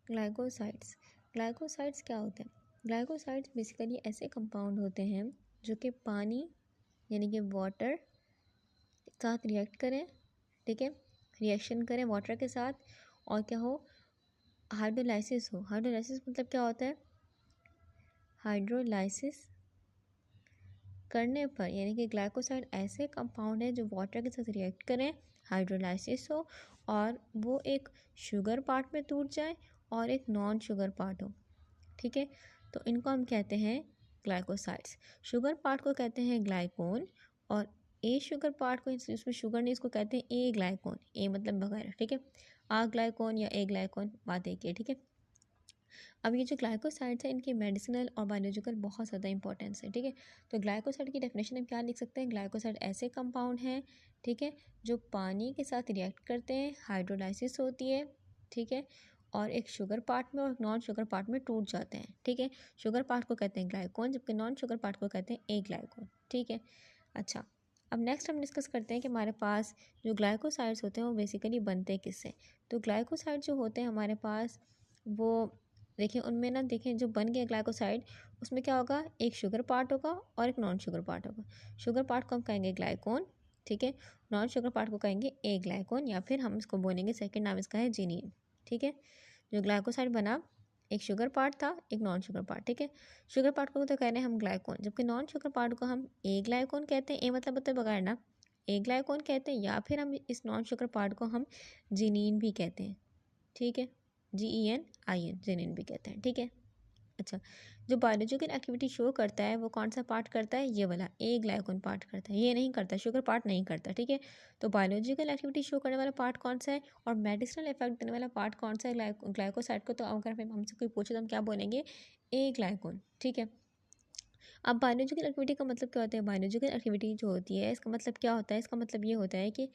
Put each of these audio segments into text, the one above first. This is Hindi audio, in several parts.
ग्लाइकोसाइड्स। ग्लाइकोसाइड्स क्या होते हैं? ग्लाइकोसाइड्स बेसिकली ऐसे कंपाउंड होते हैं जो कि पानी यानी कि वाटर के साथ रिएक्ट करें, ठीक है, रिएक्शन करें वाटर के साथ, और क्या हो, हाइड्रोलाइसिस हो। हाइड्रोलाइसिस मतलब क्या होता है? हाइड्रोलाइसिस करने पर, यानी कि ग्लाइकोसाइड ऐसे कंपाउंड है जो वाटर के साथ रिएक्ट करें, हाइड्रोलाइसिस हो, और वो एक शुगर पार्ट में टूट जाए और एक नॉन शुगर पार्ट हो, ठीक है, तो इनको हम कहते हैं ग्लाइकोसाइड्स। शुगर पार्ट को कहते हैं ग्लाइकोन, और ए शुगर पार्ट को, इसमें शुगर नहीं, इसको कहते हैं ए ग्लाइकोन। ए मतलब वगैरह, ठीक है, आ ग्लाइकोन या ए ग्लाइकोन, बात एक है, ठीक है। अब ये जो ग्लाइकोसाइड्स है इनकी मेडिसिनल और बायोलॉजिकल बहुत ज़्यादा इंपॉर्टेंस है, ठीक है। तो ग्लाइकोसाइड की डेफिनेशन हम क्या लिख सकते हैं? ग्लाइकोसाइड ऐसे कंपाउंड हैं, ठीक है, जो पानी के साथ रिएक्ट करते हैं, हाइड्रोलाइसिस होती है, ठीक है, और एक शुगर पार्ट में और नॉन शुगर पार्ट में टूट जाते हैं, ठीक है। शुगर पार्ट को कहते हैं ग्लाइकोन, जबकि नॉन शुगर पार्ट को कहते हैं ए ग्लाइकोन, ठीक है। अच्छा, अब नेक्स्ट हम डिस्कस करते हैं कि हमारे पास जो ग्लाइकोसाइड्स होते हैं वो बेसिकली बनते हैं किससे। तो ग्लाइकोसाइड जो होते हैं हमारे पास, वो देखिए उनमें ना, देखें जो बन गया ग्लाइकोसाइड, उसमें क्या होगा, एक शुगर पार्ट होगा और एक नॉन शुगर पार्ट होगा। शुगर पार्ट को हम कहेंगे ग्लाइकोन, ठीक है, नॉन शुगर पार्ट को कहेंगे ए ग्लाइकोन, या फिर हम इसको बोलेंगे, सेकंड नाम इसका है जिनिन, ठीक है। जो ग्लाइकोसाइड बना, एक शुगर पार्ट था, एक नॉन शुगर पार्ट, ठीक है। शुगर पार्ट को तो कह रहे हैं हम ग्लाइकोन, जबकि नॉन शुगर पार्ट को हम ए ग्लाइकोन कहते हैं। ए मतलब होता है बगैर ना, ए ग्लाइकोन कहते हैं, या फिर हम इस नॉन शुगर पार्ट को हम जिनिन भी कहते हैं, ठीक है, GENIN, जिनिन भी कहते हैं, ठीक है। अच्छा, जो बायोलॉजिकल एक्टिविटी शो करता है वो कौन सा पार्ट करता है? ये वाला ए ग्लाइकोन पार्ट करता है, ये नहीं करता, शुगर पार्ट नहीं करता, ठीक है। तो बायोलॉजिकल एक्टिविटी शो करने वाला पार्ट कौन सा है, और मेडिसिनल इफेक्ट देने वाला पार्ट कौन सा है ग्लाइकोसाइड को? तो अगर हमसे कोई पूछे तो हम क्या बोलेंगे? ए ग्लाइकोन, ठीक है। अब बायोलॉजिकल एक्टिविटी का मतलब क्या होता है? बायोलॉजिकल एक्टिविटी जो होती है इसका मतलब क्या होता है? इसका मतलब ये होता है कि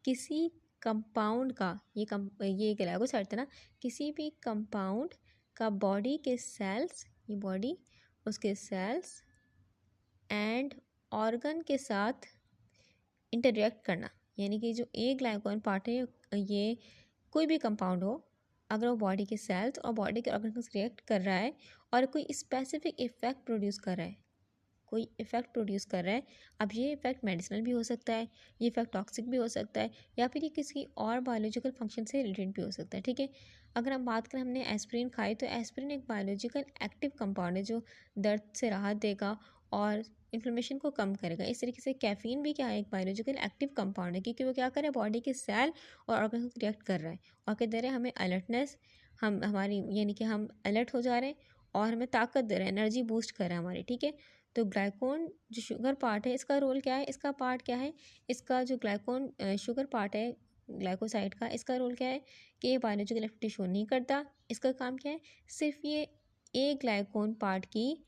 किसी कंपाउंड का, ये ग्लाइकोसाइड था ना, किसी भी कंपाउंड का बॉडी के सेल्स, ये बॉडी, उसके सेल्स एंड ऑर्गन के साथ इंटरेक्ट करना। यानी कि जो ए ग्लाइकोन पार्ट है, ये कोई भी कंपाउंड हो, अगर वो बॉडी के सेल्स और बॉडी के ऑर्गन से रिएक्ट कर रहा है और कोई स्पेसिफिक इफेक्ट प्रोड्यूस कर रहा है, कोई इफेक्ट प्रोड्यूस कर रहा है। अब ये इफेक्ट मेडिसिनल भी हो सकता है, ये इफेक्ट टॉक्सिक भी हो सकता है, या फिर ये किसी और बायोलॉजिकल फंक्शन से रिलेटेड भी हो सकता है, ठीक है। अगर हम बात करें, हमने एस्पिरिन खाई, तो एस्पिरिन एक बायोलॉजिकल एक्टिव कंपाउंड है जो दर्द से राहत देगा और इन्फ्लेमेशन को कम करेगा। इस तरीके से कैफीन भी क्या है, एक बायोलॉजिकल एक्टिव कंपाउंड है, क्योंकि वो क्या कर रहा है, बॉडी के सेल और ऑर्गन से रिएक्ट कर रहा है और क्या दे रहा है हमें? अलर्टनेस, हम हमारी, यानी कि हम अलर्ट हो जा रहे हैं और हमें ताकत दे रहा है, एनर्जी बूस्ट कर रहा है हमारी, ठीक है। तो ग्लाइकोन जो शुगर पार्ट है, इसका रोल क्या है, इसका पार्ट क्या है, इसका जो ग्लाइकोन शुगर पार्ट है ग्लाइकोसाइड का, इसका रोल क्या है कि ये बायोलॉजिकल एक्टिविटी शो नहीं करता। इसका काम क्या है? सिर्फ ये ए ग्लाइकोन पार्ट की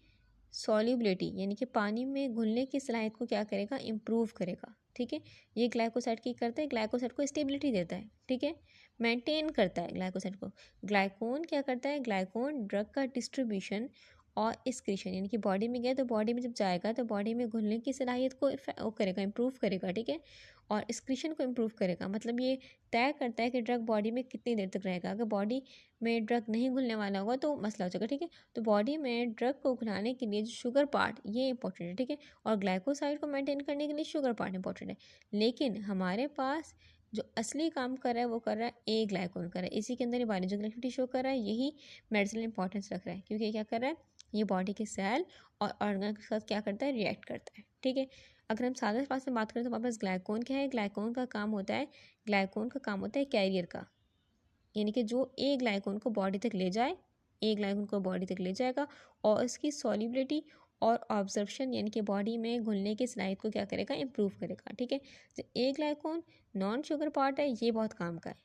सॉल्युबिलिटी, यानी कि पानी में घुलने की सलाहियत को क्या करेगा? इम्प्रूव करेगा, ठीक है। ये ग्लाइकोसाइड की करता है, ग्लाइकोसाइड को स्टेबिलिटी देता है, ठीक है, मेंटेन करता है ग्लाइकोसाइड को। ग्लाइकोन क्या करता है? ग्लाइकोन ड्रग का डिस्ट्रीब्यूशन और एक्सक्रीशन, यानी कि बॉडी में गया तो बॉडी में जब जाएगा तो बॉडी में घुलने की सलाहियत को वो करेगा, इम्प्रूव करेगा, ठीक है, और एक्सक्रीशन को इम्प्रूव करेगा। मतलब ये तय करता है कि ड्रग बॉडी में कितनी देर तक रहेगा। अगर बॉडी में ड्रग नहीं घुलने वाला होगा तो मसला हो जाएगा, ठीक है। तो बॉडी में ड्रग को घुलाने के लिए जो शुगर पार्ट, ये इंपॉर्टेंट है, ठीक है, और ग्लाइकोसाइड को मेंटेन करने के लिए शुगर पार्ट इंपॉर्टेंट है। लेकिन हमारे पास जो असली काम कर रहा है वो कर रहा है ए ग्लाइकोन कर रहा है, इसी के अंदर ये बायोलॉजिकल एक्टिविटी शो कर रहा है, यही मेडिसिनल इंपॉर्टेंस रख रहा है, क्योंकि ये क्या कर रहा है, ये बॉडी के सेल और ऑर्गन के साथ क्या करता है? रिएक्ट करता है, ठीक है। अगर हम सादा पास में बात करें तो हमारे पास ग्लाइकोन क्या है? ग्लाइकोन का काम होता है, ग्लाइकोन का काम होता है कैरियर का, यानी कि जो ए ग्लाइकोन को बॉडी तक ले जाए, ए ग्लाइकोन को बॉडी तक ले जाएगा और इसकी सॉल्युबिलिटी और ऑब्जर्प्शन, यानी कि बॉडी में घुलने की सलाहियत को क्या करेगा? इम्प्रूव करेगा, ठीक है। जो ए ग्लाइकोन नॉन शुगर पार्ट है, ये बहुत काम का है,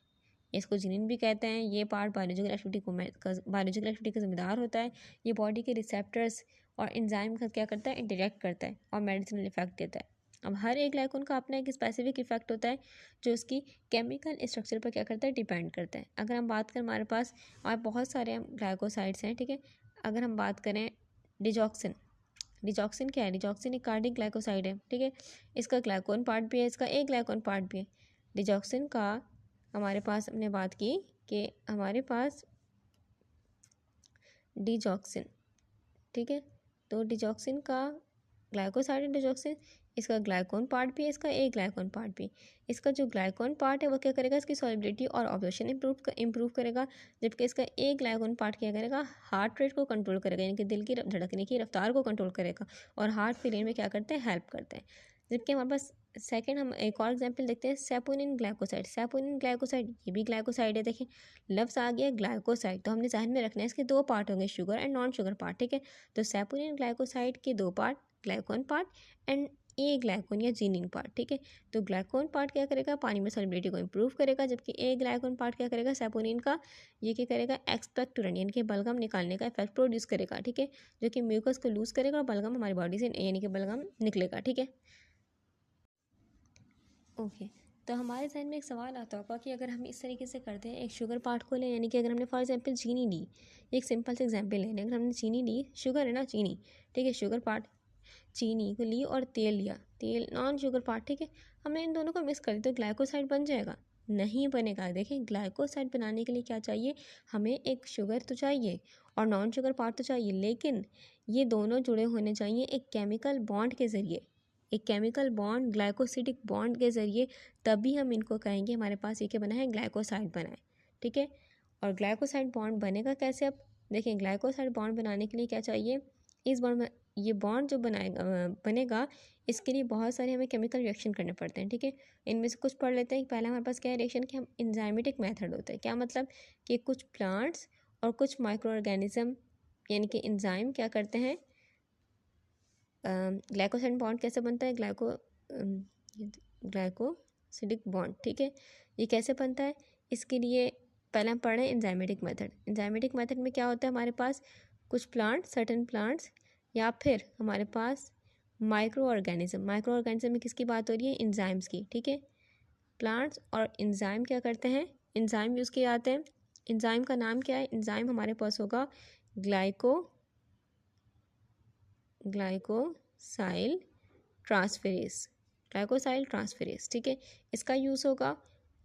इसको जिनिन भी कहते हैं। ये पार्ट बायोलॉजिकल एक्टिविटी का जिम्मेदार होता है। ये बॉडी के रिसेप्टर्स और एंजाइम का क्या करता है? इंटरेक्ट करता है और मेडिसिनल इफेक्ट देता है। अब हर एक ग्लाइकोन का अपना एक स्पेसिफिक इफेक्ट होता है जो उसकी केमिकल स्ट्रक्चर पर क्या करता है? डिपेंड करता है। अगर हम बात करें, हमारे पास और बहुत सारे ग्लाइकोसाइड्स हैं, ठीक है। अगर हम बात करें डिजॉक्सिन, डिजॉक्सिन क्या है? डिजॉक्सिन एक कार्डिक ग्लाइकोसाइड है, ठीक है, इसका ग्लाइकोन पार्ट भी है, इसका एक ग्लाइकोन पार्ट भी है। डिजॉक्सिन का हमारे पास, हमने बात की कि हमारे पास डिजॉक्सिन, ठीक है। तो डिजॉक्सिन का ग्लाइकोसाइड है डिजॉक्सिन, इसका ग्लाइकोन पार्ट भी है, इसका एक ग्लाइकोन पार्ट भी। इसका जो ग्लाइकोन पार्ट है वो क्या करेगा, इसकी सॉल्युबिलिटी और ऑब्जॉर्प्शन इंप्रूव करेगा, जबकि इसका एक ग्लाइकोन पार्ट क्या करेगा, हार्ट रेट को कंट्रोल करेगा, यानी कि दिल की धड़कने की रफ्तार को कंट्रोल करेगा और हार्ट फेलियर में क्या करते हैं, हेल्प करते हैं। जबकि हमारे पास सेकंड हम एक और एग्जांपल देखते हैं, सैपोनिन ग्लाइकोसाइड। सैपोनिन ग्लाइकोसाइड ये भी ग्लाइकोसाइड है। देखिए लफ्ज़ आ गया ग्लाइकोसाइड, तो हमने ज़हन में रखना है इसके दो पार्ट होंगे, sugar and non sugar part, ठीक है। तो सैपोनिन ग्लाइकोसाइड के दो पार्ट, ग्लाइकोन पार्ट एंड ए ग्लाइकोन या जीनिन पार्ट, ठीक है। तो ग्लाइकोन पार्ट क्या करेगा, पानी में सॉल्युबिलिटी को इंप्रूव करेगा, जबकि ए ग्लाइकोन पार्ट क्या करेगा, सैपोनिन का, ये क्या करेगा, एक्सपेक्टोरेंट यानी कि बलगम निकालने का इफेक्ट प्रोड्यूस करेगा, ठीक है, जो कि म्यूकस को लूज करेगा और बलगम हमारी बॉडी से यानी कि बलगम निकलेगा, ठीक है। ओके तो हमारे जहन में एक सवाल आता होगा कि अगर हम इस तरीके से करते हैं, एक शुगर पार्ट को लें, यानी कि अगर हमने फॉर एग्जांपल चीनी ली, एक सिंपल से एग्जांपल लें, अगर हमने चीनी ली, शुगर है ना चीनी, ठीक है, शुगर पार्ट चीनी को ली और तेल लिया, तेल नॉन शुगर पार्ट, ठीक है, हमने इन दोनों को मिक्स कर दिया तो ग्लाइकोसाइड बन जाएगा, नहीं बनेगा। देखें ग्लाइकोसाइड बनाने के लिए क्या चाहिए, हमें एक शुगर तो चाहिए और नॉन शुगर पार्ट तो चाहिए, लेकिन ये दोनों जुड़े होने चाहिए एक केमिकल बॉन्ड के ज़रिए, एक केमिकल बॉन्ड ग्लाइकोसिडिक बॉन्ड के ज़रिए, तभी हम इनको कहेंगे हमारे पास ये क्या बना है, ग्लाइकोसाइड बना है, ठीक है। और ग्लाइकोसाइड बॉन्ड बनेगा कैसे, अब देखें ग्लाइकोसाइड बॉन्ड बनाने के लिए क्या चाहिए, इस बॉन्ड में ये बॉन्ड जो बनेगा, इसके लिए बहुत सारे हमें केमिकल रिएक्शन करने पड़ते हैं, ठीक है। इनमें से कुछ पढ़ लेते हैं। पहला हमारे पास क्या है रिएक्शन कि हम एंजाइमेटिक मेथड होता है, क्या मतलब कि कुछ प्लांट्स और कुछ माइक्रो ऑर्गेनिज्म यानी कि एंजाइम क्या करते हैं, ग्लाइकोसाइड बॉन्ड कैसे बनता है, ग्लाइकोसिडिक बॉन्ड, ठीक है, ये कैसे बनता है, इसके लिए पहले हम पढ़ रहे हैं एंजाइमेटिक मेथड। एंजाइमेटिक मेथड में क्या होता है, हमारे पास कुछ प्लांट्स, सर्टेन प्लांट्स, या फिर हमारे पास माइक्रो ऑर्गेनिज्म में किसकी बात हो रही है, एंजाइम्स की, ठीक है। प्लांट्स और एंजाइम क्या करते हैं, एंजाइम यूज़ किए जाते हैं। एंजाइम का नाम क्या है, एंजाइम हमारे पास होगा ग्लाइकोसाइल ट्रांसफेरेज, ठीक है, इसका यूज़ होगा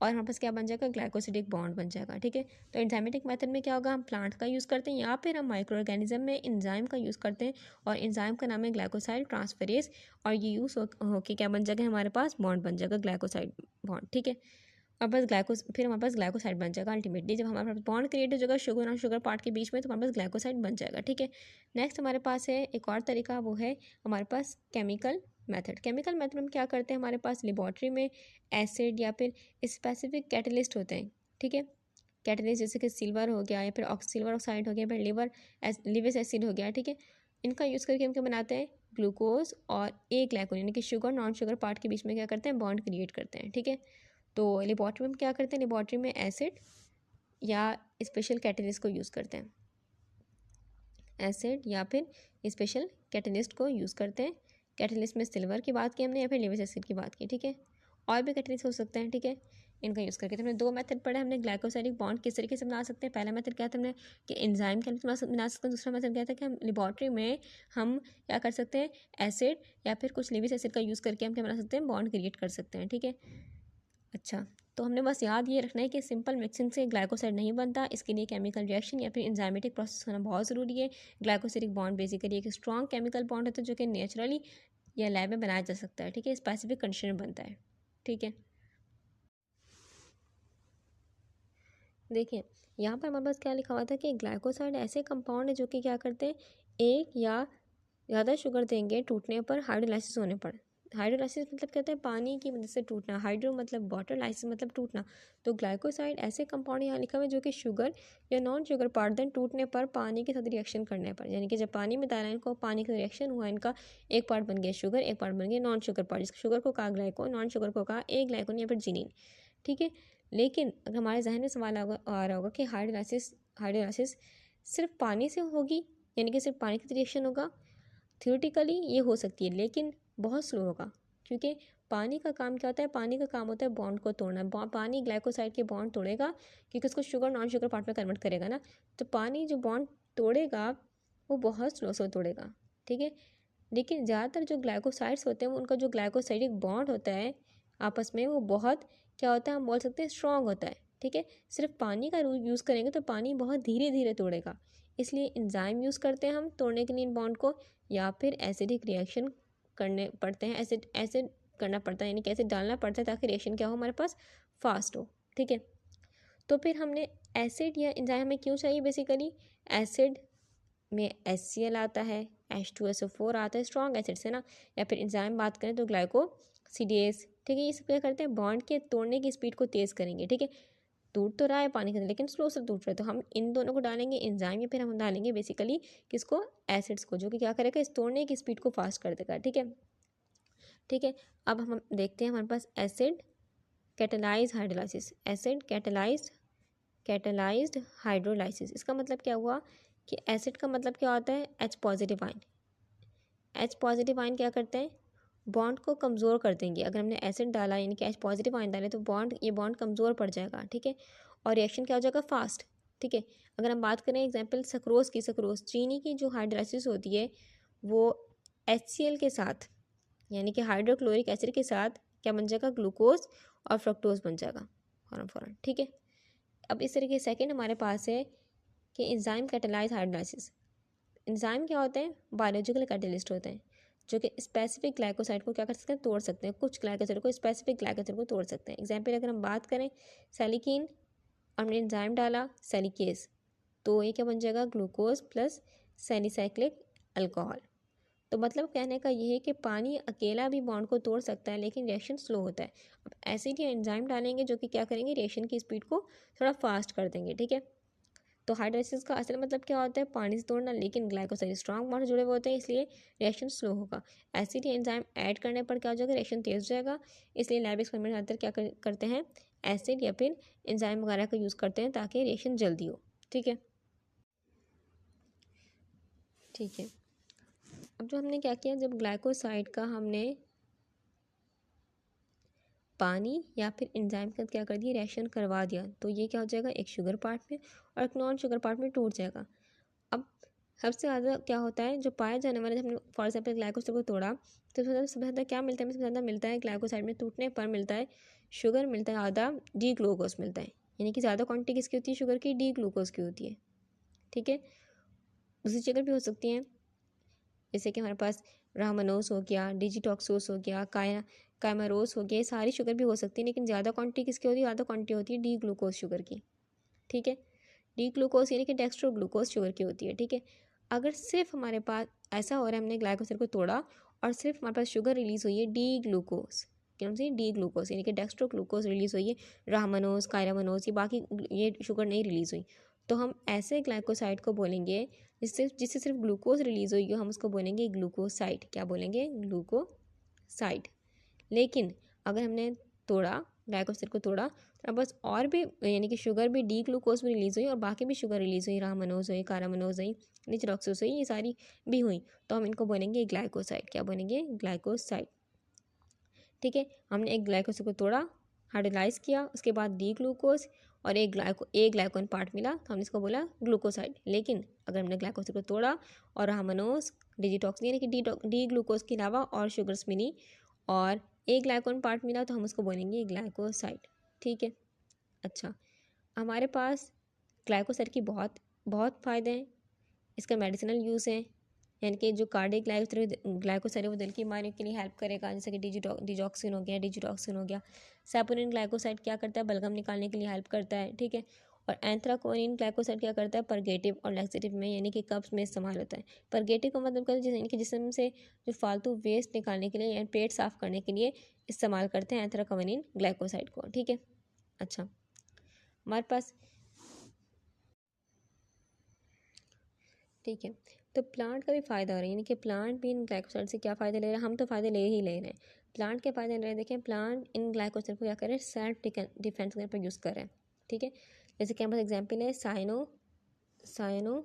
और हमारे पास क्या बन जाएगा, ग्लाइकोसिडिक बॉन्ड बन जाएगा, ठीक है। तो एंजाइमेटिक मेथड में क्या होगा, हम प्लांट का यूज़ करते हैं या फिर हम माइक्रो ऑर्गेनिज्म में एंजाइम का यूज़ करते हैं और एंजाइम का नाम है ग्लाइकोसाइल ट्रांसफेरेज, और ये यूज़ होके क्या बन जाएगा, हमारे पास बॉन्ड बन जाएगा ग्लाइकोसाइड बॉन्ड, ठीक है। और बस फिर हमारे पास ग्लाइकोसाइड बन जाएगा अल्टीमेटली, जब हमारे पास बॉन्ड क्रिएट हो जाएगा शुगर और शुगर पार्ट के बीच में, तो हमारे पास ग्लाइकोसाइड बन जाएगा, ठीक है। नेक्स्ट हमारे पास है एक और तरीका, वो है हमारे पास केमिकल मेथड में क्या करते हैं, हमारे पास लेबॉर्ट्री में एसिड या फिर स्पेसिफिक कैटलिस्ट होते हैं, ठीक है। कैटलिस्ट जैसे कि सिल्वर हो गया या फिर सिल्वर ऑक्साइड हो गया, फिर लिविस एसिड हो गया, ठीक है। इनका यूज़ करके हम क्या बनाते हैं, ग्लूकोज और एक ग्लाइकोन यानी कि शुगर नॉन शुगर पार्ट के बीच में क्या करते हैं, बॉन्ड क्रिएट करते हैं, ठीक है। तो लेबॉर्ट्री में क्या करते हैं, लेबॉर्ट्री में एसिड या स्पेशल कैटलिस्ट को यूज़ करते हैं, एसिड या फिर स्पेशल कैटलिस्ट को यूज़ करते हैं। कैटलिस्ट में सिल्वर की बात की हमने या फिर लिविस एसिड की बात की, ठीक है। और भी कैटलिस्ट हो सकते हैं, ठीक है। इनका यूज़ करके तो हमने दो मेथड पढ़े, हमने ग्लाइकोसाइडिक बॉन्ड किस तरीके से बना सकते हैं। पहला मेथड क्या था हमने कि एंजाइम के बना सकते हैं, दूसरा मेथड क्या था कि हम लेबॉर्ट्री में हम क्या कर सकते हैं, एसिड या फिर कुछ लिविस एसिड का यूज़ करके हम क्या बना सकते हैं, बॉन्ड क्रिएट कर सकते हैं, ठीक है। अच्छा तो हमने बस याद ये रखना है कि सिंपल मिक्सिंग से ग्लाइकोसाइड नहीं बनता, इसके लिए केमिकल रिएक्शन या फिर एंजाइमेटिक प्रोसेस होना बहुत ज़रूरी है। ग्लाइकोसिडिक बॉन्ड बेसिकली एक स्ट्रॉन्ग केमिकल बॉन्ड होता है जो कि नेचुरली या लैब में बनाया जा सकता है, ठीक है, स्पेसिफिक कंडीशन में बनता है, ठीक है। देखिए यहाँ पर हमारे पास क्या लिखा हुआ था कि ग्लाइकोसाइड ऐसे कंपाउंड है जो कि क्या करते हैं, एक या ज़्यादा शुगर देंगे टूटने पर, हाइड्रोलाइसिस होने पर। हाइड्रोलाइसिस मतलब कहते हैं पानी की वजह से टूटना, हाइड्रो मतलब वाटर, लाइसिस मतलब टूटना। तो ग्लाइकोसाइड ऐसे कंपाउंड यहाँ लिखा हुआ है जो कि शुगर या नॉन शुगर पार्ट देन टूटने पर पानी के साथ रिएक्शन करने पर, यानी कि जब पानी में डाला इनको, पानी का रिएक्शन हुआ, इनका एक पार्ट बन गया शुगर, एक पार्ट बन गया नॉन शुगर पार्ट, जिसको शुगर को कहा ग्लाइको, नॉन शुगर को कहा एक ग्लाइकोन या फिर जिनीन, ठीक है। लेकिन अगर हमारे जहन में सवाल आ रहा होगा कि हाइड्रोलाइसिस सिर्फ पानी से होगी, यानी कि सिर्फ पानी का रिएक्शन होगा, थियोरेटिकली ये हो सकती है लेकिन बहुत स्लो होगा, क्योंकि पानी का काम क्या होता है, पानी का काम होता है बॉन्ड को तोड़ना। पानी ग्लाइकोसाइड के बॉन्ड तोड़ेगा क्योंकि उसको शुगर नॉन शुगर पार्ट में कन्वर्ट करेगा ना, तो पानी जो बॉन्ड तोड़ेगा वो बहुत स्लो से तोड़ेगा, ठीक है। लेकिन ज़्यादातर जो ग्लाइकोसाइड्स होते हैं उनका जो ग्लाइकोसाइडिक बॉन्ड होता है आपस में, वो बहुत क्या होता है, हम बोल सकते हैं स्ट्रॉन्ग होता है, ठीक है। सिर्फ पानी का यूज़ करेंगे तो पानी बहुत धीरे धीरे तोड़ेगा, इसलिए एंजाइम यूज़ करते हैं हम तोड़ने के लिए इन बॉन्ड को, या फिर एसिडिक रिएक्शन करने पड़ते हैं, एसिड एसिड करना पड़ता है, यानी कि एसिड डालना पड़ता है ताकि रिएक्शन क्या हो हमारे पास फास्ट हो। ठीक है, तो फिर हमने एसिड या एंजाइम हमें क्यों चाहिए बेसिकली, एसिड में HCl आता है, H2SO4 आता है स्ट्रॉन्ग एसिड से ना, या फिर एंजाइम बात करें तो ग्लाइकोसिडेज। ठीक है, ये सब क्या करते हैं, बॉन्ड के तोड़ने की स्पीड को तेज़ करेंगे। ठीक है, टूट तो रहा है पानी के अंदर लेकिन स्लो से टूट रहा है, तो हम इन दोनों को डालेंगे एंजाइम, या फिर हम डालेंगे बेसिकली किसको, एसिड्स को, जो कि क्या करेगा, इस तोड़ने की स्पीड को फास्ट कर देगा। ठीक है, ठीक है, अब हम देखते हैं हमारे पास acid catalyse hydrolysis, acid catalysed hydrolysis. इसका मतलब क्या हुआ कि एसिड का मतलब क्या होता है, H positive ion. H positive ion क्या करते हैं, बॉन्ड को कमज़ोर कर देंगे। अगर हमने एसिड डाला यानी कि H पॉजिटिव आयन डाले तो ये बॉन्ड कमज़ोर पड़ जाएगा। ठीक है, और रिएक्शन क्या हो जाएगा, फास्ट। ठीक है, अगर हम बात करें एग्जाम्पल सक्रोज की, सक्रोज चीनी की जो हाइड्रोलाइसिस होती है वो HCl के साथ यानी कि हाइड्रोक्लोरिक एसिड के साथ क्या बन जाएगा, ग्लूकोज और फ्रक्टोज बन जाएगा फ़ौरन। ठीक है, अब इस तरीके सेकंड हमारे पास है कि एंजाइम कैटेलाइज हाइड्रोलाइसिस। एंजाइम क्या होते हैं, बायोलॉजिकल कैटलिस्ट होते हैं जो कि स्पेसिफिक ग्लाइकोसाइड को क्या कर सकते हैं, तोड़ सकते हैं। कुछ ग्लाइकोसाइड को, स्पेसिफिक ग्लाइकोसाइड को तोड़ सकते हैं। एग्जाम्पल अगर हम बात करें सेलिकिन, हमने एंजाइम डाला सेलिकेस, तो ये क्या बन जाएगा, ग्लूकोज प्लस सेलिसाइक्लिक अल्कोहल। तो मतलब कहने का ये है कि पानी अकेला भी बॉन्ड को तोड़ सकता है लेकिन रिएक्शन स्लो होता है। अब एसिड या एंजाइम डालेंगे जो कि क्या करेंगे, रिएक्शन की स्पीड को थोड़ा फास्ट कर देंगे। ठीक है, तो हाइड्रोलाइसिस का असल मतलब क्या होता है, पानी से तोड़ना, लेकिन ग्लाइकोसाइड स्ट्रॉन्ग बॉन्ड जुड़े हुए होते हैं इसलिए रिएक्शन स्लो होगा। एसिड या एंजाइम ऐड करने पर क्या हो जाएगा, रिएक्शन तेज हो जाएगा। इसलिए लैब एक्सपेरिमेंट ज़्यादातर क्या करते हैं, एसिड या फिर एंजाइम वगैरह का यूज़ करते हैं ताकि रिएक्शन जल्दी हो। ठीक है, ठीक है, अब जो हमने क्या किया, जब ग्लाइकोसाइड का हमने पानी या फिर एंजाइम के साथ क्या कर दिया, रिएक्शन करवा दिया, तो ये क्या हो जाएगा, एक शुगर पार्ट में और एक नॉन शुगर पार्ट में टूट जाएगा। अब सबसे ज़्यादा क्या होता है, जो पाया जाने वाला, जब हमने फॉर एग्जाम्पल ग्लाइकोसाइड को तोड़ा तो सबसे ज़्यादा क्या मिलता है, सबसे ज़्यादा मिलता है ग्लाइकोसाइड में टूटने पर मिलता है शुगर, मिलता है आधा डी ग्लूकोज मिलता है, यानी कि ज़्यादा क्वान्टिटी किसकी होती है, शुगर की, डी ग्लूकोज की होती है। ठीक है, दूसरी जगह भी हो सकती हैं, जैसे कि हमारे पास रामनोस हो गया, डिजिटॉक्सोस हो गया, कायमारोस हो गया, ये सारी शुगर भी हो सकती है, लेकिन ज़्यादा क्वांटिटी किसकी होती है, ज़्यादा क्वांटिटी होती है डी ग्लूकोज शुगर की। ठीक है, डी ग्लूकोज यानी कि डेक्स्ट्रो ग्लूकोज शुगर की होती है। ठीक है, अगर सिर्फ हमारे पास ऐसा हो रहा है, हमने ग्लाइकोसाइड को तोड़ा और सिर्फ हमारे पास शुगर रिलीज़ हुई है डी ग्लूकोज, कौन सी, डी ग्लूकोज यानी कि डेक्स्ट्रो ग्लूकोज रिलीज़ हुई है, रामनोस कायरामनोस ये बाकी ये शुगर नहीं रिलीज़ हुई, तो हम ऐसे ग्लाइकोसाइड को बोलेंगे जिससे सिर्फ ग्लूकोज रिलीज़ हुई हो, हम उसको बोलेंगे ग्लूकोसाइड। क्या बोलेंगे, ग्लूकोसाइड। लेकिन अगर हमने तोड़ा, ग्लाइकोसाइड को तोड़ा, तो बस और भी यानी कि शुगर भी, डी ग्लूकोज भी रिलीज़ हुई और बाकी भी शुगर रिलीज़ हुई, रामनोज हुई, कारामनोज हुई, निचरॉक्सोस हुई, ये सारी भी हुई, तो हम इनको बोलेंगे ग्लाइकोसाइड। क्या बोलेंगे, ग्लाइकोसाइड। ठीक है, हमने एक ग्लाइकोसाइड को तोड़ा, हाइड्रोलाइज किया, उसके बाद डी ग्लूकोज और एक ग्लाइकोन पार्ट मिला, तो हमने इसको बोला ग्लूकोसाइड। लेकिन अगर हमने ग्लाइकोसाइड को तोड़ा और रामनोज, डिजिटॉक्स यानी कि डी ग्लूकोज के अलावा और शुगर्स मिली और एक ग्लाइकोन पार्ट मिला, तो हम उसको बोलेंगे ग्लाइकोसाइड। ठीक है, अच्छा, हमारे पास ग्लाइकोसाइड की बहुत बहुत फ़ायदे हैं, इसका मेडिसिनल यूज़ है, यानी कि जो कार्डियक ग्लाइकोसाइड है वो दिल की बीमारी के लिए हेल्प करेगा, जैसे कि डिजिटॉक्सिन हो गया। सैपोनिन ग्लाइकोसाइड क्या करता है, बलगम निकालने के लिए हेल्प करता है। ठीक है, और एंथ्राकोनिन ग्लाइकोसाइड क्या करता है, परगेटिव और लैक्सेटिव में यानी कि कब्ज में इस्तेमाल होता है। परगेटिव का मतलब क्या है, यानी कि जिस्म से जो फालतू वेस्ट निकालने के लिए या पेट साफ करने के लिए इस्तेमाल करते हैं एंथ्राकोनिन ग्लाइकोसाइड को। ठीक है, अच्छा, हमारे पास, ठीक है, तो प्लांट का भी फ़ायदा हो रहा है, यानी कि प्लांट भी इन ग्लाइकोसाइड से क्या फ़ायदा ले रहे हैं, हम तो फ़ायदे ले ही ले रहे हैं। प्लांट के फ़ायदे ले रहे हैं, देखें, प्लांट इन ग्लाइकोसाइड को क्या कर रहे हैं, सेल्फ डिफेंस करने पर यूज़ कर रहे हैं। ठीक है, जैसे कि हमारे पास एग्जाम्पल है cyano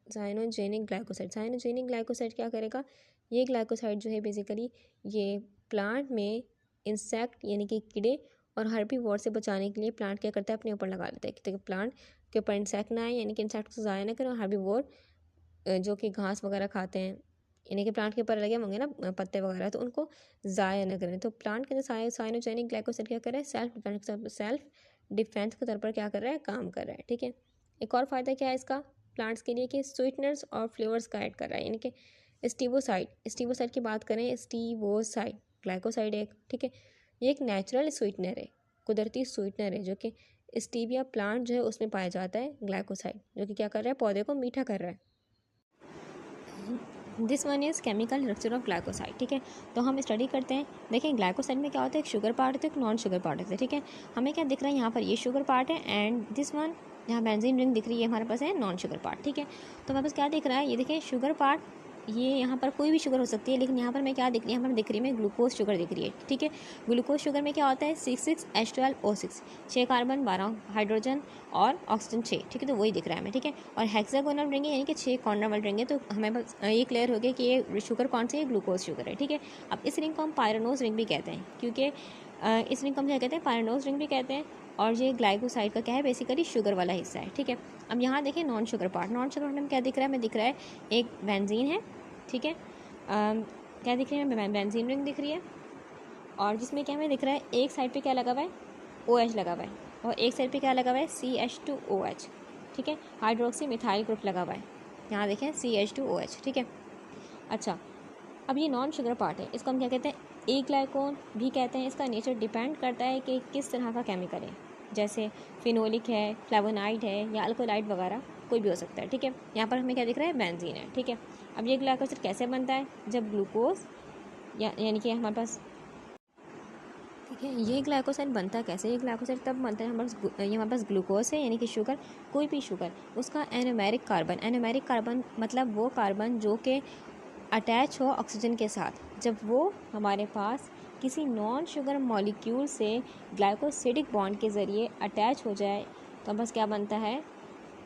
cyanogenic glycoside. Cyanogenic glycoside क्या करेगा, ये ग्लाइकोसाइड जो है बेसिकली ये प्लांट में इंसेक्ट यानी कि कीड़े और हर्बीवोर से बचाने के लिए प्लांट क्या करता है, अपने ऊपर लगा लेता है ताकि प्लांट के ऊपर इंसेक्ट ना आए, यानी कि इंसेक्ट को ज़ाया ना करें, और हर्बीवोर जो कि घास वगैरह खाते हैं, यानी कि प्लांट के ऊपर लगे होंगे ना पत्ते वगैरह, तो उनको ज़ाया न करें। तो प्लांट के अंदर साइनोजेनिक ग्लाइकोसाइड क्या कर रहा है, सेल्फ डिफेंस के तौर पर क्या कर रहा है, काम कर रहा है। ठीक है, एक और फ़ायदा क्या है इसका, प्लांट्स के लिए कि स्वीटनर्स और फ्लेवर्स का ऐड कर रहा है, यानी कि स्टीवोसाइड की बात करें, स्टीवोसाइड ग्लाइकोसाइड एक, ठीक है, ये एक नेचुरल स्वीटनर है, कुदरती स्वीटनर है, जो कि स्टीविया प्लांट जो है उसमें पाया जाता है ग्लाइकोसाइड, जो कि क्या कर रहा है, पौधे को मीठा कर रहा है। This one is chemical structure of glycoside, ठीक है। तो हम स्टडी करते हैं। देखें ग्लाइकोसाइड में क्या होता है, एक शुगर पार्ट होता है, एक नॉन शुगर पार्ट होता है, ठीक है। हमें क्या दिख रहा है यहाँ पर, ये शुगर पार्ट है, एंड दिस वन यहाँ बेंजीन रिंग दिख रही है हमारे पास है नॉन शुगर पार्ट, ठीक है। तो हमारे पास क्या दिख रहा है, ये देखें शुगर पार्ट, ये यहाँ पर कोई भी शुगर हो सकती है, लेकिन यहाँ पर मैं क्या दिख रही है, हमें दिख रही है मैं ग्लूकोज शुगर दिख रही है, ठीक है। ग्लूकोज शुगर में क्या होता है, 6,6H12O6, 6 कार्बन 12 हाइड्रोजन और ऑक्सीजन 6, ठीक है, तो वही दिख रहा है हमें, ठीक है। और हेक्सागोनल रिंग है, यानी कि 6 कॉर्नर वाली रिंग है, तो हमें बस ये क्लियर हो गया कि ये शुगर कौन सी है, ग्लूकोज शुगर है, ठीक है। अब इस रिंग को हम पायरानोज रिंग भी कहते हैं, क्योंकि इस रिंग को हम क्या कहते हैं, पायरानोज रिंग भी कहते हैं। और ये ग्लाइकोसाइड का क्या है, बेसिकली शुगर वाला हिस्सा है, ठीक है। अब यहाँ देखें non sugar part, non sugar part में क्या दिख रहा है, हमें दिख रहा है एक बेंजीन है, ठीक है। क्या दिख रही है, बेंजीन रिंग दिख रही है, और जिसमें क्या हमें दिख रहा है, एक साइड पे क्या लगा हुआ है, OH लगा हुआ है, और एक साइड पे क्या लगा हुआ है, CH2OH, ठीक है, हाइड्रोक्सी मिथाइल ग्रुप लगा हुआ है, यहाँ देखें CH2OH, ठीक है। अच्छा, अब ये नॉन शुगर पार्ट है, इसको हम क्या कहते हैं, ए ग्लाइकोन भी कहते हैं। इसका नेचर डिपेंड करता है कि किस तरह का केमिकल है, जैसे फिनोलिक है, फ्लेवोनाइड है, या अल्कोलाइड वगैरह कोई भी हो सकता है, ठीक है। यहाँ पर हमें क्या दिख रहा है, बेंजीन है, ठीक है। अब ये ग्लाइकोसाइड कैसे बनता है, जब ग्लूकोज यानी कि हमारे पास, ठीक है, ये ग्लाइकोसाइड बनता कैसे, ये ग्लाइकोसाइड तब बनता है हमारे पास ग्लूकोज है, यानी कि शुगर, कोई भी शुगर, उसका एनोमेरिक कार्बन मतलब वो कार्बन जो कि अटैच हो ऑक्सीजन के साथ, जब वो हमारे पास किसी नॉन शुगर मॉलिक्यूल से ग्लाइकोसिडिक बॉन्ड के ज़रिए अटैच हो जाए, तो बस क्या बनता है,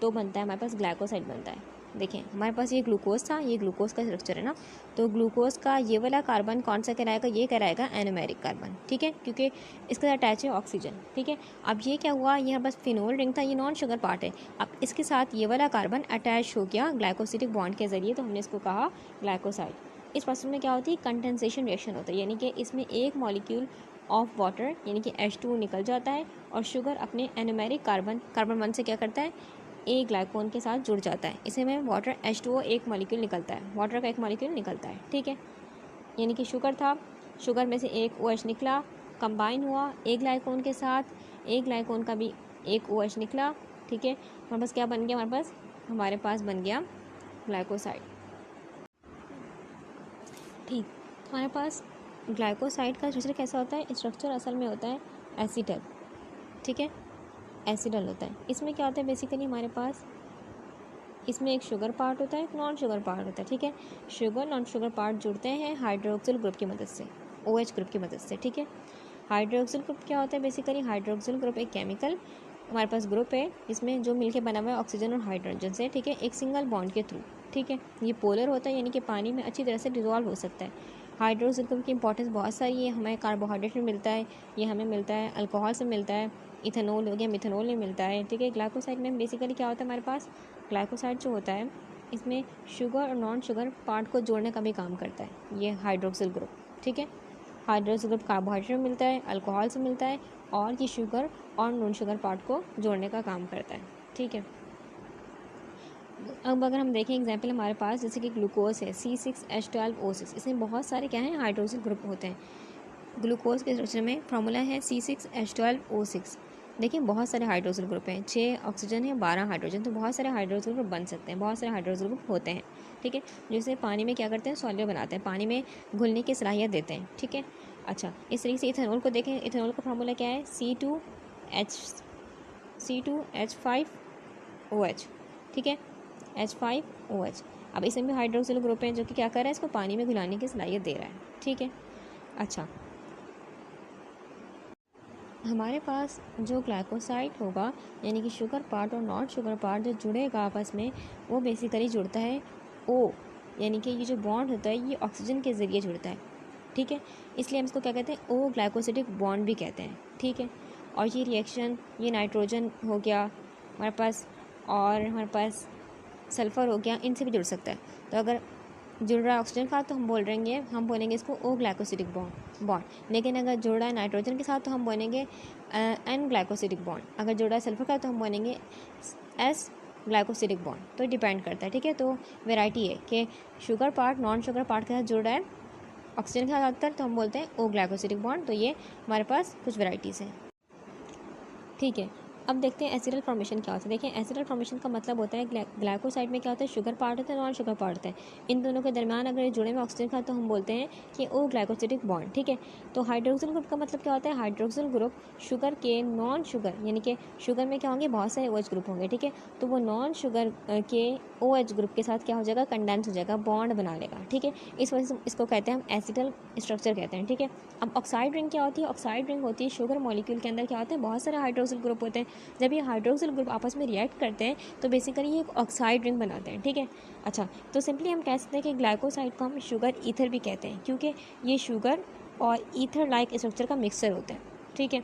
तो बनता है हमारे पास ग्लाइकोसाइड बनता है। देखें हमारे पास ये ग्लूकोज था, ये ग्लूकोज का स्ट्रक्चर है ना, तो ग्लूकोज का ये वाला कार्बन कौन सा कहलाएगा, ये कहलाएगा एनोमेरिक कार्बन, ठीक है, क्योंकि इसके साथ अटैच है ऑक्सीजन, ठीक है। अब ये क्या हुआ, ये बस फिनोल रिंग था, ये नॉन शुगर पार्ट है, अब इसके साथ ये वाला कार्बन अटैच हो गया ग्लाइकोसिडिक बॉन्ड के ज़रिए, तो हमने इसको कहा ग्लाइकोसाइड। इस प्रोसेस में क्या होती है, कंडेंसेशन रिएक्शन होता है, यानी कि इसमें एक मॉलिक्यूल ऑफ वाटर यानी कि H2 निकल जाता है, और शुगर अपने एनोमेरिक कार्बन 1 से क्या करता है, ए ग्लाइकोन के साथ जुड़ जाता है, इसे में वाटर H2O एक मॉलिक्यूल निकलता है, वाटर का एक मॉलिक्यूल निकलता है, ठीक है। यानी कि शुगर था, शुगर में से एक OH निकला, कंबाइन हुआ एक ग्लाइकोन के साथ, एक ग्लाइकोन का भी एक OH निकला, ठीक है। हमारे पास क्या बन गया, हमारे पास बन गया ग्लाइकोसाइड, ठीक। हमारे पास ग्लाइकोसाइड का स्ट्रक्चर कैसा होता है, स्ट्रक्चर असल में होता है एसिडल, ठीक है, एसिडल होता है। इसमें क्या होता है, बेसिकली हमारे पास इसमें एक शुगर पार्ट होता है, एक नॉन शुगर पार्ट होता है, ठीक है। शुगर नॉन शुगर पार्ट जुड़ते हैं हाइड्रोक्सिल ग्रुप की मदद से, OH ग्रुप की मदद से, ठीक है। हाइड्रोक्सिल ग्रुप क्या होता है, बेसिकली हाइड्रोक्सिल ग्रुप एक केमिकल हमारे पास ग्रुप है, इसमें जो मिलके बना हुआ है ऑक्सीजन और हाइड्रोजन से, ठीक है, एक सिंगल बॉन्ड के थ्रू, ठीक है। ये पोलर होता है, यानी कि पानी में अच्छी तरह से डिजॉल्व हो सकता है। हाइड्रोक्सिल ग्रुप की इंपॉर्टेंस बहुत सारी है, हमें कार्बोहाइड्रेट में मिलता है, ये हमें मिलता है अल्कोहल से मिलता है, इथेनॉल हो गया, मिथेनॉल में मिलता है, ठीक है। ग्लाइकोसाइड में बेसिकली क्या होता है, हमारे पास ग्लाइकोसाइड जो होता है इसमें शुगर और नॉन शुगर पार्ट को जोड़ने का भी काम करता है ये हाइड्रोक्सिल ग्रुप, ठीक है। हाइड्रोक्सिल ग्रुप कार्बोहाइड्रेट में मिलता है, अल्कोहल से मिलता है, और ये शुगर और नॉन शुगर पार्ट को जोड़ने का काम करता है, ठीक है। अब अगर हम देखें एग्जाम्पल हमारे पास, जैसे कि ग्लूकोज है C6H12O6, इसमें बहुत सारे क्या हैं, हाइड्रोक्सिल ग्रुप होते हैं। ग्लूकोज के स्ट्रक्चर में फार्मूला है C6H12O6। देखिए बहुत सारे हाइड्रोक्सिल ग्रुप हैं, 6 ऑक्सीजन है, 12 हाइड्रोजन, तो बहुत सारे हाइड्रोक्सिल ग्रुप बन सकते हैं, बहुत सारे हाइड्रोक्सिल ग्रुप होते हैं, ठीक है, जिसे पानी में क्या करते हैं, सॉल्यूबल बनाते हैं, पानी में घुलने की सलाहियत देते हैं, ठीक है। अच्छा, इस तरीके से इथेनॉल को देखें, इथेनॉल का फार्मूला क्या है, C2H5OH, ठीक है, H5OH। अब इसमें भी हाइड्रोक्सिल ग्रुप है जो कि क्या कर रहा है, इसको पानी में घुलाने की सलाहियत दे रहा है, ठीक है। अच्छा, हमारे पास जो ग्लाइकोसाइड होगा, यानी कि शुगर पार्ट और नॉन शुगर पार्ट जो जुड़ेगा आपस में, वो बेसिकली जुड़ता है O, यानी कि ये जो बॉन्ड होता है ये ऑक्सीजन के ज़रिए जुड़ता है, ठीक है, इसलिए हम इसको क्या कहते हैं, O ग्लाइकोसिडिक बॉन्ड भी कहते हैं, ठीक है। और ये रिएक्शन, ये नाइट्रोजन हो गया हमारे पास, और हमारे पास सल्फ़र हो गया, इनसे भी जुड़ सकता है। तो अगर जुड़ रहा है ऑक्सीजन का तो हम बोलेंगे इसको O ग्लाइकोसिडिक बॉन्ड, लेकिन अगर जुड़ रहा है नाइट्रोजन के साथ तो हम बोलेंगे N ग्लाइकोसिडिक बॉन्ड, अगर जुड़ रहा है सल्फर का तो हम बोलेंगे S ग्लाइकोसिडिक बॉन्ड, तो डिपेंड करता है, ठीक है। तो वेराइटी है कि sugar part non sugar part के साथ जुड़ रहा है ऑक्सीजन के साथ ज़्यादातर, तो हम बोलते हैं ओ ग्लाइकोसिडिक बॉन्ड। तो ये हमारे पास कुछ वेराइटीज़ हैं, ठीक है। अब देखते हैं एसिडल फॉर्मेशन क्या होता है। देखिए एसिडल फॉर्मेशन का मतलब होता है ग्लाइकोसाइड में क्या होता है, शुगर पार्ट होता है, नॉन शुगर पार्ट होता है। इन दोनों के दरमियान अगर ये जुड़े में ऑक्सीजन का, तो हम बोलते हैं कि ओ ग्लाइकोसिडिक बॉन्ड, ठीक है। तो हाइड्रोक्सिल ग्रुप का मतलब क्या होता है, हाइड्रोक्सिल ग्रुप शुगर के नॉन शुगर, यानी कि शुगर में क्या होंगे, बहुत सारे OH ग्रुप होंगे, ठीक है। तो वो नॉन शुगर के OH ग्रुप के साथ क्या हो जाएगा, कंडेंस हो जाएगा, बॉन्ड बना लेगा, ठीक है। इस वजह से इसको कहते हैं हम एसिडल स्ट्रक्चर कहते हैं, ठीक है। अब ऑक्साइड रिंग क्या होती है, ऑक्साइड रिंग होती है शुगर मॉलिक्यूल के अंदर क्या होते हैं, बहुत सारे हाइड्रोक्सिल ग्रुप होते हैं। जब ये हाइड्रोक्सिल ग्रुप आपस में रिएक्ट करते हैं तो बेसिकली ये एक ऑक्साइड रिंग बनाते हैं, ठीक है। अच्छा, तो सिंपली हम कह सकते हैं कि ग्लाइकोसाइड को हम शुगर ईथर भी कहते हैं, क्योंकि ये शुगर और ईथर लाइक स्ट्रक्चर का मिक्सचर होता है, ठीक है।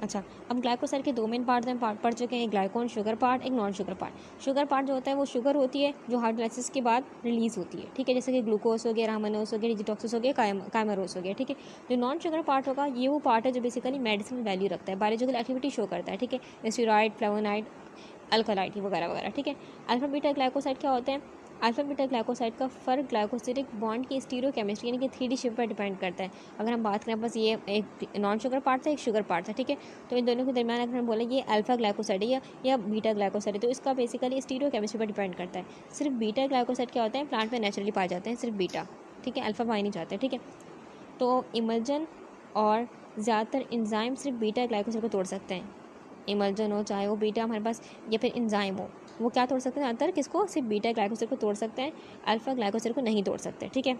अच्छा, अब ग्लाइकोसाइड के दो मेन पार्ट हैं, पार्ट पढ़ चुके हैं, एक ग्लाइकोन शुगर पार्ट, एक non sugar part. Sugar part जो होता है वो शुगर होती है जो हाइड्रोलाइसिस के बाद रिलीज होती है, ठीक है, जैसे कि ग्लूकोज हो गया, रामानोस हो गया, डिजिटॉक्सिस हो गया, काइमरोस हो गया, ठीक है। जो नॉन शुगर पार्ट होगा ये वो पार्ट है जो बेसिकली मेडिसिनल वैल्यू रखता है, बायोलॉजिकल एक्टिविटी शो करता है, ठीक है, स्टेरॉइड, फ्लेवोनाइड, अल्कलाइड वगैरह वगैरह, ठीक है। अल्फा बीटा ग्लाइकोसाइड क्या होते हैं, अल्फा बीटा ग्लाइकोसाइड का फर्क ग्लाइकोसिडिक बॉन्ड की स्टीरियोकेमिस्ट्री यानी कि 3D शेप पर डिपेंड करता है। अगर हम बात करें, बस ये एक नॉन शुगर पार्ट था, एक शुगर पार्ट था, ठीक है। तो इन दोनों के दरमियान अगर हम बोलें ये अल्फा ग्लाइकोसाइड है या बीटा ग्लाइकोसाइड है, तो इसका बेसिकली स्टीरियोकेमिस्ट्री पर डिपेंड करता है। सिर्फ बीटा ग्लाइकोसाइड क्या होता है, प्लांट में नेचुरली पाए जाते हैं, सिर्फ बीटा, ठीक है, अल्फा पाए नहीं जाते, ठीक है। तो इमल्जन और ज़्यादातर इंजाइम सिर्फ बीटा ग्लाइकोसाइड को तोड़ सकते हैं, इमल्जन हो चाहे वो बीटा हमारे पास या फिर इंजाइम हो, वो क्या तोड़ सकते हैं, ज़्यादातर किसको, सिर्फ बीटा ग्लाइकोसाइड को तोड़ सकते हैं, अल्फा ग्लाइकोसाइड को नहीं तोड़ सकते, ठीक है।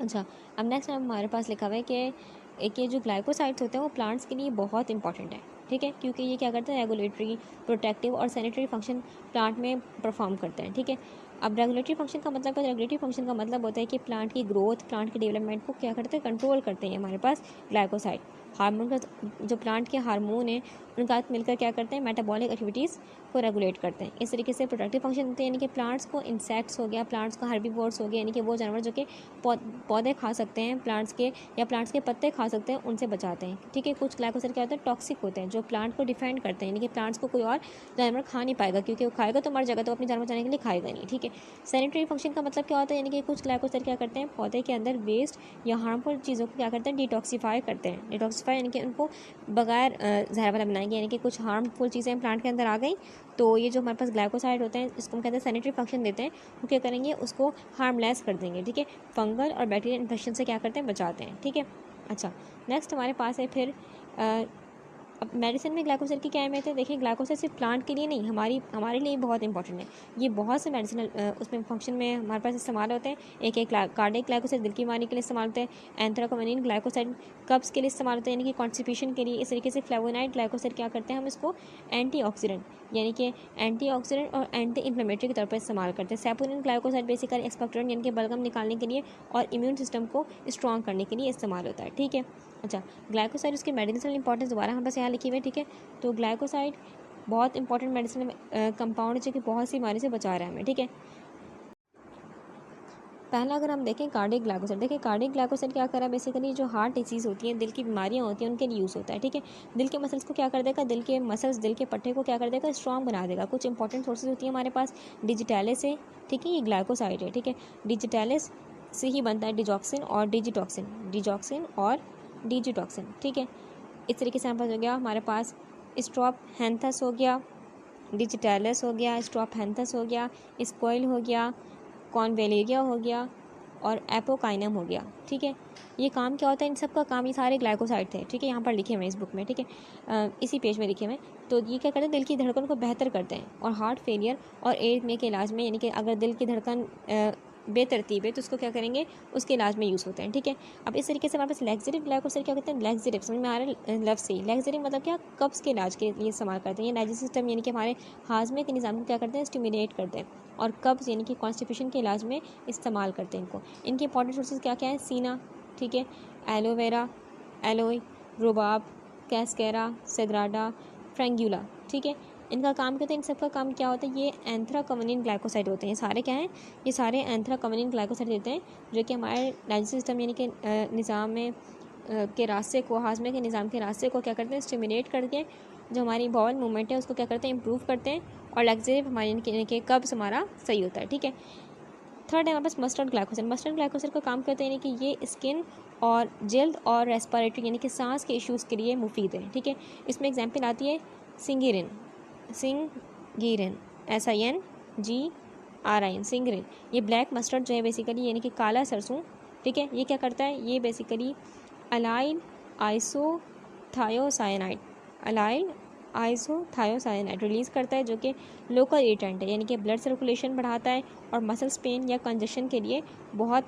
अच्छा, अब नेक्स्ट हमारे पास लिखा हुआ है कि एक ये जो ग्लाइकोसाइड्स होते हैं वो प्लांट्स के लिए बहुत इंपॉर्टेंट है, ठीक है, क्योंकि ये क्या करते हैं, रेगुलेटरी, प्रोटेक्टिव और सैनिटरी फंक्शन प्लांट में परफॉर्म करते हैं, ठीक है। अब रेगुलेटरी फंक्शन का मतलब, रेगुलेटरी फंक्शन का मतलब होता है कि प्लांट की ग्रोथ, प्लांट के डेवलपमेंट को क्या करते हैं, कंट्रोल करते हैं हमारे पास ग्लाइकोसाइड। हार्मोन का, जो प्लांट के हार्मोन हैं उनका साथ मिलकर क्या करते हैं, मेटाबॉलिक एक्टिविटीज़ को रेगुलेट करते हैं। इस तरीके से प्रोटेक्टिव फंक्शन होते हैं, यानी कि प्लांट्स को इंसेक्ट्स हो गया, प्लांट्स को हर्बीवोर्स हो गया, यानी कि वो जानवर जो कि पौधे खा सकते हैं प्लांट्स के, या प्लांट्स के पत्ते खा सकते हैं, उनसे बचाते हैं, ठीक है। कुछ ग्लाइकोसाइड क्या होते हैं, टॉक्सिक होते हैं, जो प्लांट को डिफेंड करते हैं, यानी कि प्लांट्स को कोई और जानवर खा नहीं पाएगा, क्योंकि वो खाएगा तो मर जाएगा, तो अपनी जान बचाने के लिए खाएगा नहीं, ठीक है। सैनिटरी फंक्शन का मतलब क्या होता है, यानी कि कुछ ग्लाइकोसाइड क्या करते हैं, पौधे के अंदर वेस्ट या हार्मफुल चीज़ों को क्या करते हैं, डिटॉक्सीफाई करते हैं। डिटॉक्सीफाई यानी कि उनको बगैर जहर वाला बनाएंगे, यानी कि कुछ हार्मफुल चीज़ें प्लांट के अंदर आ गई, तो ये जो हमारे पास ग्लाइकोसाइड होते हैं इसको हम कहते हैं सैनिटरी फंक्शन देते हैं, वो क्या करेंगे, उसको हार्मलेस कर देंगे, ठीक है, फंगल और बैक्टीरियल इन्फेक्शन से क्या करते हैं, बचाते हैं, ठीक है। अच्छा, नेक्स्ट हमारे पास है फिर अब मेडिसिन में ग्लाइकोसाइड की क्या अहमियत है। देखिए ग्लाइकोसाइड सिर्फ प्लांट के लिए नहीं, हमारे लिए बहुत इंपॉर्टेंट है। ये बहुत से मेडिसिनल उसमें फंक्शन में हमारे पास इस्तेमाल होते हैं। एक कार्डियक ग्लाइकोसाइड दिल की बीमारी के लिए इस्तेमाल होते हैं, एंथ्राकोमेनिन ग्लाइकोसाइड कब्ज़ के लिए इस्तेमाल होते हैं, यानी कि कॉन्स्टिपेशन के लिए। इस तरीके से फ्लेवोनाइड ग्लाइकोसाइड क्या करते हैं, हम इसको एंटीऑक्सीडेंट, यानी कि एंटीऑक्सीडेंट और एंटी इन्फ्लेमेटरी के तौर पर इस्तेमाल करते हैं। सैपोनिन ग्लाइकोसाइड बेसिकली एक्सपेक्टोरेंट यानी कि बलगम निकालने के लिए और इम्यून सिस्टम को स्ट्रॉन्ग करने के लिए इस्तेमाल होता है, ठीक है। अच्छा, ग्लाइकोसाइड उसकी मेडिसिनल इंपॉर्टेंस दोबारा हम बस यहाँ लिखी हुई है, ठीक है। तो ग्लाइकोसाइड बहुत इंपॉर्टेंट मेडिसिन कंपाउंड है जो कि बहुत सी बीमारी से बचा रहा है हमें, ठीक है। पहला अगर हम देखें कार्डियक ग्लाइकोसाइड, देखिए कार्डियक ग्लाइकोसाइड क्या कर रहा है, बेसिकली जो हार्ट डिसीज़ होती है, दिल की बीमारियां होती हैं, उनके लिए यूज़ होता है, ठीक है। दिल के मसल्स को क्या कर देगा, दिल के मसल्स, दिल के पट्टे को क्या कर देगा, स्ट्रॉन्ग बना देगा। कुछ इंपॉर्टेंट सोर्सेज होती है हमारे पास, डिजिटैलिस है, ठीक है, ये ग्लाइकोसाइड है, ठीक है। डिजिटैलिस से ही बनता है डिजॉक्सिन और डिजिटॉक्सिन, ठीक है। इस तरीके से हमारे पास हो गया, हमारे पास स्ट्रोपहेंथस हो गया, डिजिटैलिस हो गया, स्ट्रोपहेंथस हो गया, स्पोइल हो गया, कॉन्वेलेरिया हो गया और एपोकाइनम हो गया, ठीक है। ये काम क्या होता है, इन सब का काम, ये सारे ग्लाइकोसाइड थे, ठीक है, यहाँ पर लिखे हुए हैं इस बुक में, ठीक है, इसी पेज में लिखे हुए हैं। तो ये क्या करते हैं, दिल की धड़कन को बेहतर करते हैं और हार्ट फेलियर और एरिथमिया के इलाज में, यानी कि अगर दिल की धड़कन बेतरतीब है तो उसको क्या करेंगे, उसके इलाज में यूज़ होते हैं, ठीक है। अब इस तरीके से हमारे पास लैक्सेटिव ग्लाइकोसाइड क्या कहते हैं, लैक्सेटिव, समझ में आ रहा है लफ्ज़ से। लैक्सेटिव मतलब क्या, कब्ज़ के इलाज के लिए इस्तेमाल करते हैं। ये डाइजेस्टिव सिस्टम यानी कि हमारे हाजमे के निज़ाम को क्या करते हैं, स्टिमुलेट करते हैं, और कब्ज़ यानी कि कॉन्स्टिपेशन के इलाज में इस्तेमाल करते हैं इनको। इनके इंपॉर्टेंट सोर्सेज क्या क्या है, सीना, ठीक है, एलोवेरा, एलोई, रुबाब, कैस्केरा, सेग्राडा, फ्रेंगुला, ठीक है। इनका काम क्या होता है, इन सब का काम क्या होता है, ये एंथ्राकमनिन ग्लाइकोसाइड होते हैं। सारे क्या हैं, ये सारे एंथ्राकमनिन ग्लाइकोसाइड देते हैं, जो कि हमारे डाइजेस्टिव सिस्टम यानी कि निज़ाम में के रास्ते को, हाजमे के निज़ाम के रास्ते को क्या करते हैं, स्टिमुलेट करके जो हमारी बॉल मूवमेंट है उसको क्या करते हैं, इंप्रूव करते हैं, और लैक्सेटिव हमारे यानी कि कब्ज़ हमारा सही होता है, ठीक है। थर्ड है हमारे पास मस्टर्ड ग्लाइकोसाइड। मस्टर्ड ग्लाइकोसाइड का काम करते हैं यानी कि ये स्किन और जल्द और रेस्पिरेटरी यानी कि सांस के इश्यूज़ के लिए मुफीद है, ठीक है। इसमें एग्जांपल आती है सिंगिरिन, SINGRIN, सिंगरिन। ये ब्लैक मस्टर्ड जो है बेसिकली यानी कि काला सरसों, ठीक है। ये क्या करता है, ये बेसिकली अलाइल आइसोथायोसाइनाइड रिलीज़ करता है, जो कि लोकल इरिटेंट है यानी कि ब्लड सर्कुलेशन बढ़ाता है और मसल्स पेन या कंजेशन के लिए बहुत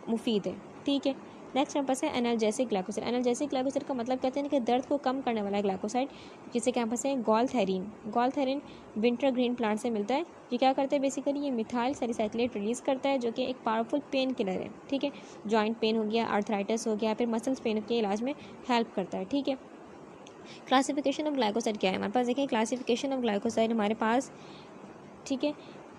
मुफीद है, ठीक है। नेक्स्ट हमारे पास है एनाल्जेसिक ग्लाइकोसाइड। एनाल्जेसिक ग्लाइकोसाइड का मतलब कहते हैं कि दर्द को कम करने वाला ग्लाइकोसाइड, जिसे क्या पास है गॉलथेरिन विंटर ग्रीन प्लांट से मिलता है। ये क्या करता है बेसिकली, ये मिथाइल सैलिसाइक्लेट रिलीज़ करता है, जो कि एक पावरफुल पेन किलर है, ठीक है। जॉइंट पेन हो गया, आर्थराइटिस हो गया, फिर मसल्स पेन के इलाज में हेल्प करता है, ठीक है। क्लासिफिकेशन ऑफ ग्लाइकोसाइड क्या है हमारे पास, देखिए क्लासिफिकेशन ऑफ ग्लाइकोसाइड हमारे पास, ठीक है।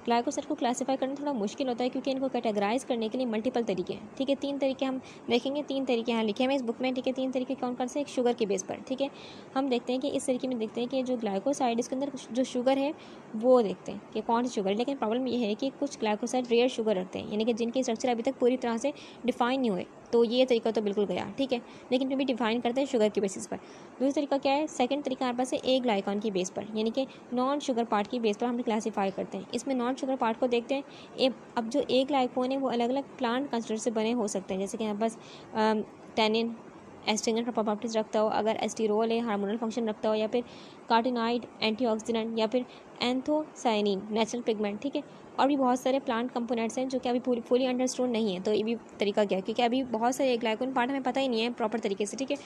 ग्लाइकोसाइड को क्लासीफाई करना थोड़ा मुश्किल होता है क्योंकि इनको कैटेगराइज करने के लिए मल्टीपल तरीके हैं, ठीक है। 3 तरीके हम देखेंगे, 3 तरीके यहाँ लिखे हैं इस बुक में, ठीक है। 3 तरीके कौन कौन से, एक शुगर के बेस पर, ठीक है। हम देखते हैं कि इस तरीके में देखते हैं कि जो ग्लाइकोसाइड इसके अंदर जो शुगर है वो देखते हैं कि कौन सी शुगर है। लेकिन प्रॉब्लम ये है कि कुछ ग्लाइकोसाइड रेयर शुगर रखते हैं यानी कि जिनके स्ट्रक्चर अभी तक पूरी तरह से डिफाइन नहीं हुए, तो ये तरीका तो बिल्कुल गया, ठीक है। लेकिन फिर भी डिफाइन करते हैं शुगर के बेसिस पर। दूसरा तरीका क्या है, सेकंड तरीका हमारे पास है ए ग्लाइकॉन की बेस पर यानी कि नॉन शुगर पार्ट की बेस पर हम क्लासीफाई करते हैं। इसमें नॉन शुगर पार्ट को देखते हैं। अब जो ए ग्लाइकॉन है वो अलग अलग प्लांट कंस्ट्रक्चर से बने हो सकते हैं, जैसे कि हमारे पास टेनिन एस्ट्रिंजेंट प्रॉपर्टीज रखता हो, अगर एस्टिरोल है हार्मोनल फंक्शन रखता हो, या फिर कार्टिनाइड एंटीऑक्सीडेंट, या फिर एंथोसाइनिन नेचुरल पिगमेंट, ठीक है। और भी बहुत सारे प्लांट कंपोनेंट्स हैं जो कि अभी फुली अंडरस्टूड नहीं है, तो ये भी तरीका क्या है, क्योंकि अभी बहुत सारे ग्लाइकोन पार्ट हमें पता ही नहीं है प्रॉपर तरीके से, ठीक है।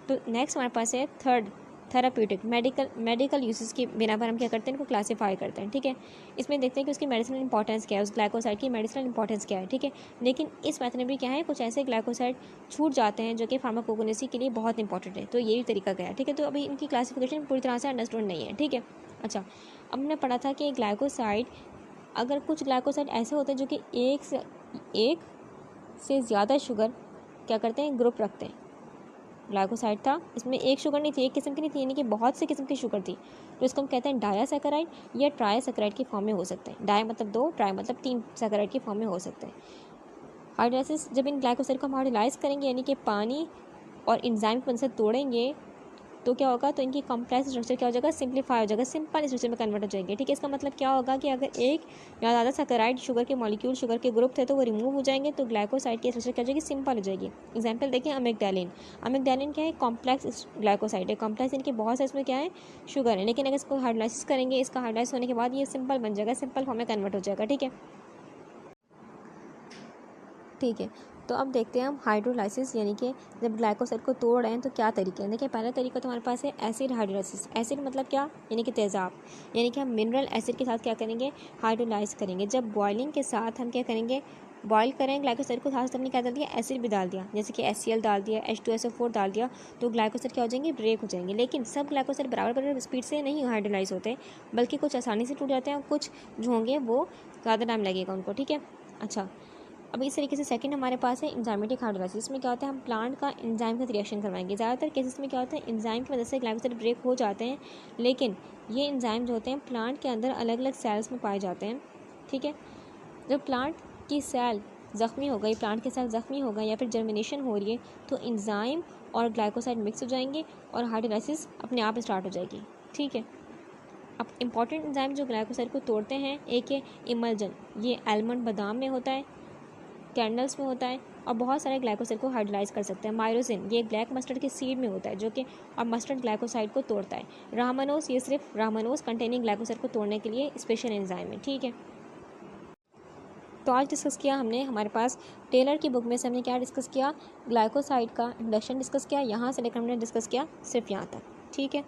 तो नेक्स्ट हमारे पास है थर्ड थेराप्यूटिक मेडिकल यूसेस की बिना पर हम क्या करते हैं, इनको क्लासीफाई करते हैं, ठीक है। इसमें देखते हैं कि उसकी मेडिसिनल इंपॉर्टेंस क्या है, उस ग्लाइकोसाइड की मेडिसिनल इंपॉर्टेंस क्या है, ठीक है। लेकिन इस मैथड में भी क्या है, कुछ ऐसे ग्लाइकोसाइड छूट जाते हैं जो कि फार्माकोगेनेसी के लिए बहुत इंपॉर्टेंट है, तो ये भी तरीका गया है, ठीक है। तो अभी इनकी क्लासिफिकेशन पूरी तरह से अंडरस्टूड नहीं है, ठीक है। अच्छा, अब हमने पढ़ा था कि ग्लाइकोसाइड, अगर कुछ ग्लाइकोसाइड ऐसे होते हैं जो कि एक से ज़्यादा शुगर क्या करते हैं, ग्रुप रखते हैं। ग्लाइकोसाइड था, इसमें एक शुगर नहीं थी, एक किस्म की नहीं थी, यानी कि बहुत से किस्म की शुगर थी, तो इसको हम कहते हैं डायासैकेराइड या ट्राइसैकेराइड की फॉर्म में हो सकते हैं। डाया मतलब 2, ट्राई मतलब 3 सैकेराइड की फॉर्म में हो सकते हैं। हाइड्रोलाइसिस, जब इन ग्लाइकोसाइड को हम हाइड्रोलाइज करेंगे यानी कि पानी और एंजाइम की मदद से तोड़ेंगे, तो क्या होगा, तो इनकी कॉम्प्लेक्स स्ट्रक्चर क्या हो जाएगा, सिंप्लीफाई हो जाएगा, सिंपल स्ट्रक्चर में कन्वर्ट हो जाएंगे, ठीक है। इसका मतलब क्या होगा कि अगर एक या ज़्यादा सैकेराइड शुगर के मॉलिक्यूल शुगर के ग्रुप थे तो वो रिमूव हो जाएंगे, तो ग्लाइकोसाइड की स्ट्रक्चर क्या हो जाएगी, सिंपल हो जाएगी। एग्जाम्पल देखिए, अमिग्डालिन क्या है, कॉम्प्लेक्स ग्लाइकोसाइड है। कॉम्प्लेक्स इनके बहुत सारे इसमें क्या है, शुगर है, लेकिन अगर इसको हाइड्रोलाइसिस करेंगे, इसका हाइड्रोलाइसिस होने के बाद ये सिंपल बन जाएगा, सिंपल फॉर्म में कन्वर्ट हो जाएगा, ठीक है। ठीक है, तो अब देखते हैं हम हाइड्रोलाइसिस यानी कि जब ग्लाइकोसाइड को तोड़ रहे हैं तो क्या तरीके हैं। देखिए, पहला तरीका तो हमारे पास है एसिड हाइड्रोलाइसिस। एसिड मतलब क्या, यानी कि तेज़ाब, यानी कि हम मिनरल एसिड के साथ क्या करेंगे, हाइड्रोलाइज करेंगे। जब बॉइलिंग के साथ हम क्या करेंगे, बॉयल करें ग्लाइकोसाइड को, साथ हमने क्या डाल दिया, एसिड भी डाल दिया, जैसे कि HCl डाल दिया, H2SO4 डाल दिया, तो ग्लाइकोसाइड क्या हो जाएंगे, ब्रेक हो जाएंगे। लेकिन सब ग्लाइकोसाइड बराबर स्पीड से नहीं हाइड्रोलाइज होते, बल्कि कुछ आसानी से टूट जाते हैं और कुछ जो होंगे वो ज़्यादा टाइम लगेगा उनको, ठीक है। अच्छा, अब इस तरीके से सेकंड हमारे पास है एंजाइमेटिक हाइड्रोलाइसिस। इसमें क्या होता है, हम प्लांट का एंजाइम के साथ रिएक्शन करवाएंगे। ज़्यादातर केसेस में क्या होता है, एंजाइम की वजह से ग्लाइकोसाइड ब्रेक हो जाते हैं, लेकिन ये एंजाइम जो होते हैं प्लांट के अंदर अलग अलग सेल्स में पाए जाते हैं, ठीक है। जब प्लांट की सेल ज़ख्मी हो गई, प्लांट के सेल ज़ख्मी हो गए या फिर जर्मिनेशन हो रही है, तो एंजाइम और ग्लाइकोसाइड मिक्स हो जाएंगे और हाइड्रोलाइसिस अपने आप स्टार्ट हो जाएगी, ठीक है। अब इंपॉर्टेंट एंजाइम जो ग्लाइकोसाइड को तोड़ते हैं, एक है इमल्जन, ये आलमंड बादाम में होता है, कैंडल्स में होता है, और बहुत सारे ग्लाइकोसाइड को हाइड्रोलाइज कर सकते हैं। माइरोसिन, ये ब्लैक मस्टर्ड के सीड में होता है, जो कि और मस्टर्ड ग्लाइकोसाइड को तोड़ता है। रामानोस, ये सिर्फ रामानोस कंटेनिंग ग्लाइकोसाइड को तोड़ने के लिए स्पेशल एंजाइम है, ठीक है। तो आज डिस्कस किया हमने, हमारे पास टेलर की बुक में से हमने क्या डिस्कस किया, ग्लाइकोसाइड का इंट्रोडक्शन डिस्कस किया, यहाँ से लेकर हमने डिस्कस किया सिर्फ यहाँ तक, ठीक है।